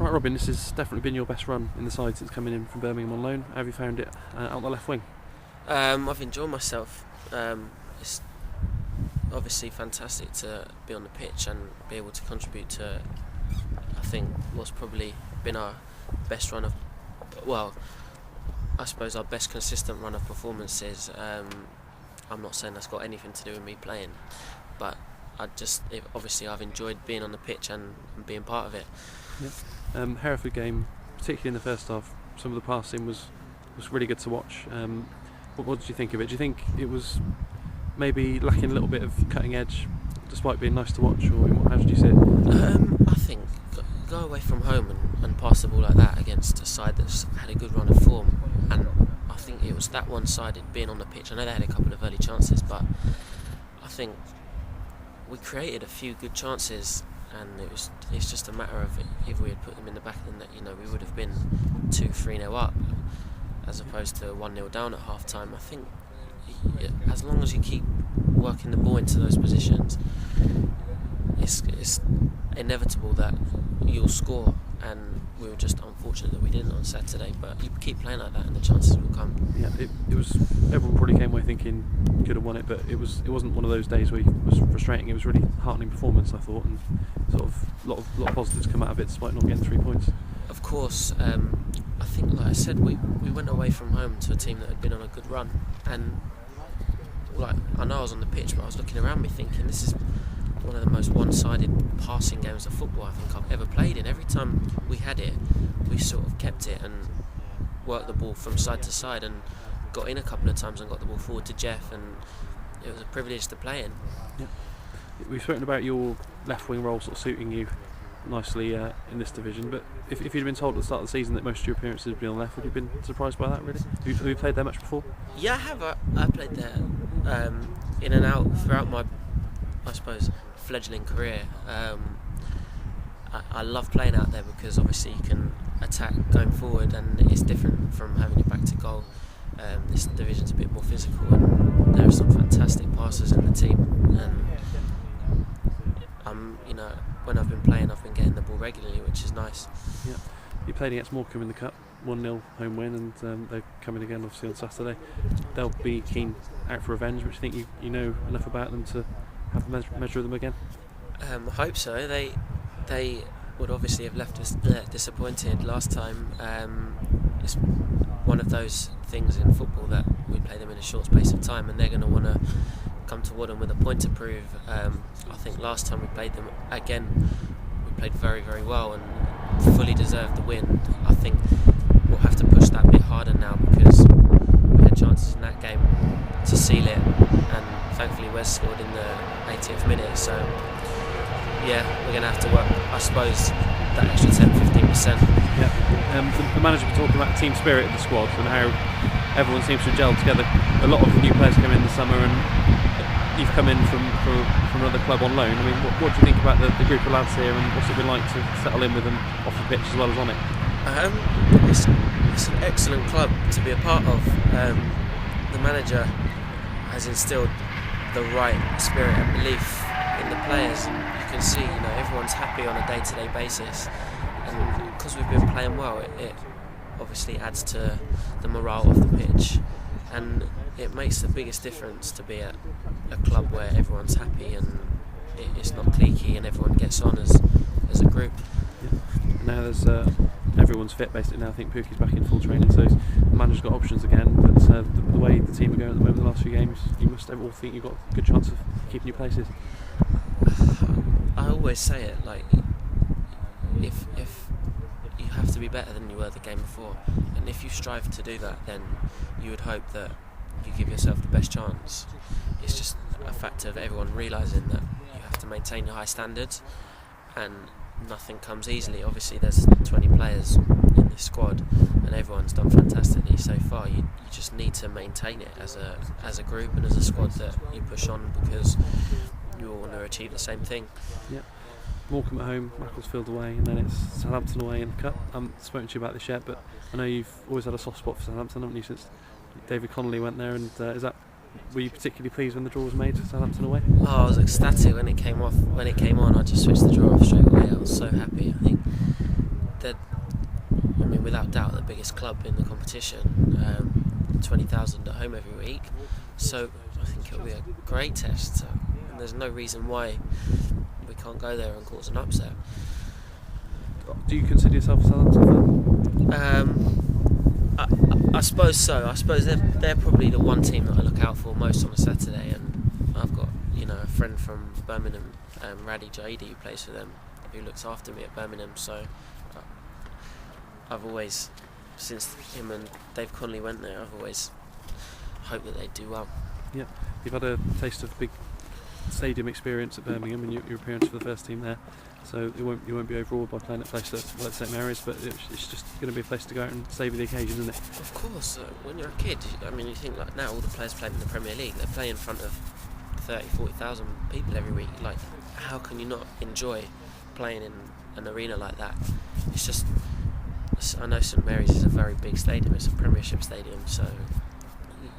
Right, Robin, this has definitely been your best run in the side since coming in from Birmingham on loan. How have you found it out the left wing? I've enjoyed myself. It's obviously fantastic to be on the pitch and be able to contribute to, I think, what's probably been our best run of, well, I suppose our best consistent run of performances. I'm not saying that's got anything to do with me playing, but obviously I've enjoyed being on the pitch and being part of it. Yeah. Hereford game, particularly in the first half, some of the passing was really good to watch. What did you think of it? Do you think it was maybe lacking a little bit of cutting edge, despite being nice to watch, or how did you see it? I think go away from home and pass the ball like that against a side that's had a good run of form, and I think it was that one-sided being on the pitch. I know they had a couple of early chances, but I think we created a few good chances, and it's just a matter of if we had put them in the back of the net, we would have been 2-3-0 up as opposed to 1-0 down at half time. I think as long as you keep working the ball into those positions, it's inevitable that you'll score, and we were just unfortunate that we didn't on Saturday, but you keep playing like that and the chances will come. Yeah, it was, everyone probably came away thinking could have won it, but it wasn't one of those days where it was frustrating. It was really heartening performance, I thought, and sort of a lot of positives come out of it despite not getting 3 points. Of course, I think, like I said, we went away from home to a team that had been on a good run, and I know I was on the pitch, but I was looking around me thinking this is one of the most one-sided passing games of football I think I've ever played in. Every time we had it, we sort of kept it and worked the ball from side to side, and got in a couple of times and got the ball forward to Jeff, and it was a privilege to play in. Yeah. We've spoken about your left wing role sort of suiting you nicely in this division, but if you'd been told at the start of the season that most of your appearances would be on the left, would you have been surprised by that, really? Have you played there much before? Yeah, I have. I played there in and out throughout my, I suppose, fledgling career. I love playing out there because obviously you can attack going forward, and it's different from having your back to goal. This division's a bit more physical, and there are some fantastic passers in the team, and when I've been playing, I've been getting the ball regularly, which is nice. Yeah, you played against Morecambe in the Cup, 1-0 home win, and they're coming again obviously on Saturday. They'll be keen out for revenge, but do you think you know enough about them to have a measure of them again? I hope so. They would obviously have left us disappointed last time. It's one of those things in football that we play them in a short space of time, and they're going to want to come to Woodham with a point to prove. I think last time we played them again, we played very, very well and fully deserved the win. I think we'll have to push that a bit harder now, because we had chances in that game to seal it, and thankfully Wes scored in the 80th minute. So yeah, we're going to have to work, I suppose, that extra 10-15%. Yeah. The manager was talking about the team spirit of the squad and how everyone seems to gel together. A lot of the new players came in the summer, and you've come in from another club on loan. I mean, what do you think about the group of lads here, and what's it been like to settle in with them off the pitch as well as on it? It's an excellent club to be a part of. The manager has instilled the right spirit and belief in the players, and you can see, everyone's happy on a day-to-day basis, and because we've been playing well, it obviously adds to the morale of the pitch, and it makes the biggest difference to be at a club where everyone's happy and it's not cliquey and everyone gets on as a group. Yeah. Now there's everyone's fit basically now. I think Pookie's back in full training, so the manager's got options again, but the way the team are going at the moment, the last few games, you must all think you've got a good chance of keeping your places. I always say it, like, if you have to be better than you were the game before, and if you strive to do that, then you would hope that you give yourself the best chance. It's just a fact of everyone realising that you have to maintain your high standards, and nothing comes easily. Obviously there's 20 players in this squad and everyone's done fantastically so far. You just need to maintain it as a group and as a squad that you push on, because you all want to achieve the same thing. Yeah. Morecambe at home, Macclesfield away, and then it's Southampton away in the Cup. I haven't spoken to you about this yet, but I know you've always had a soft spot for Southampton, haven't you, since David Connolly went there, and were you particularly pleased when the draw was made for Southampton away? Oh, I was ecstatic when it came on. I just switched the draw off straight away. I was so happy. I think I mean, without doubt, the biggest club in the competition. 20,000 at home every week. So I think it'll be a great test. And there's no reason why we can't go there and cause an upset. Do you consider yourself a Southampton fan? I suppose so. I suppose they're probably the one team that I look out for most on a Saturday. And I've got a friend from Birmingham, Radhi Jaidi, who plays for them, who looks after me at Birmingham. So I've always, since him and Dave Connolly went there, I've always hoped that they'd do well. Yeah, you've had a taste of big stadium experience at Birmingham and your appearance for the first team there, so you won't be overawed by playing at a place like St Mary's, but it's just going to be a place to go out and savour the occasion, isn't it? Of course. When you're a kid, I mean, you think like now all the players playing in the Premier League, they play in front of 30,000-40,000 people every week. Like, how can you not enjoy playing in an arena like that? It's just, I know St Mary's is a very big stadium, it's a Premiership stadium, so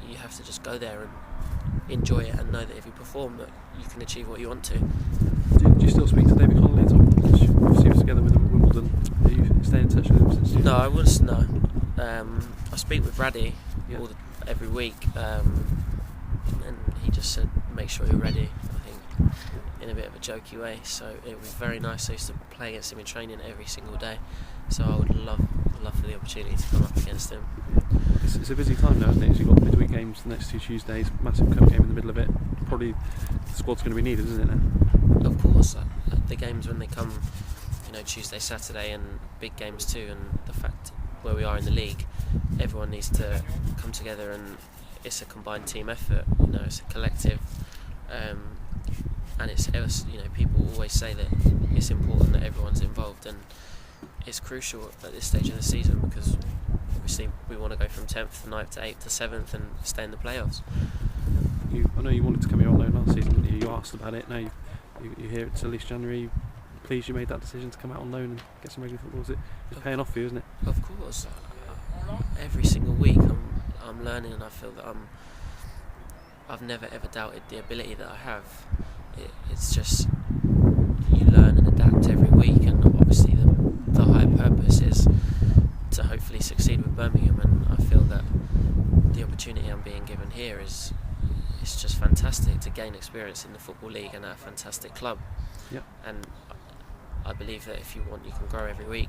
you have to just go there and enjoy it and know that if you perform that you can achieve what you want to. Do you still speak to David Connolly at all? Obviously you were together with him at Wimbledon. Are you staying in touch with him since you... No, I speak with Radhi every week, and he just said make sure you're ready, I think, in a bit of a jokey way. So it was very nice. I used to play against him in training every single day, so I would love for the opportunity to come up against him. It's a busy time now, isn't it? You've got midweek games the next 2 Tuesdays, massive cup game in the middle of it. Probably the squad's going to be needed, isn't it now? Of course, the games when they come, Tuesday, Saturday, and big games too, and the fact where we are in the league, everyone needs to come together, and it's a combined team effort. It's a collective, and it's people always say that it's important that everyone's involved, and it's crucial at this stage of the season because obviously we want to go from 10th to 9th to 8th to 7th and stay in the playoffs. I know you wanted to come here on loan last season, didn't you? You asked about it. Now you're here until at least January. Pleased you made that decision to come out on loan and get some regular football. It's paying off for you, isn't it? Of course. Every single week I'm learning, and I feel that I've never ever doubted the ability that I have. It's just you learn and adapt every week, and obviously the higher purpose is to hopefully succeed with Birmingham, and I feel that the opportunity I'm being given here is just fantastic to gain experience in the Football League and at a fantastic club. Yep. And I believe that if you want, you can grow every week.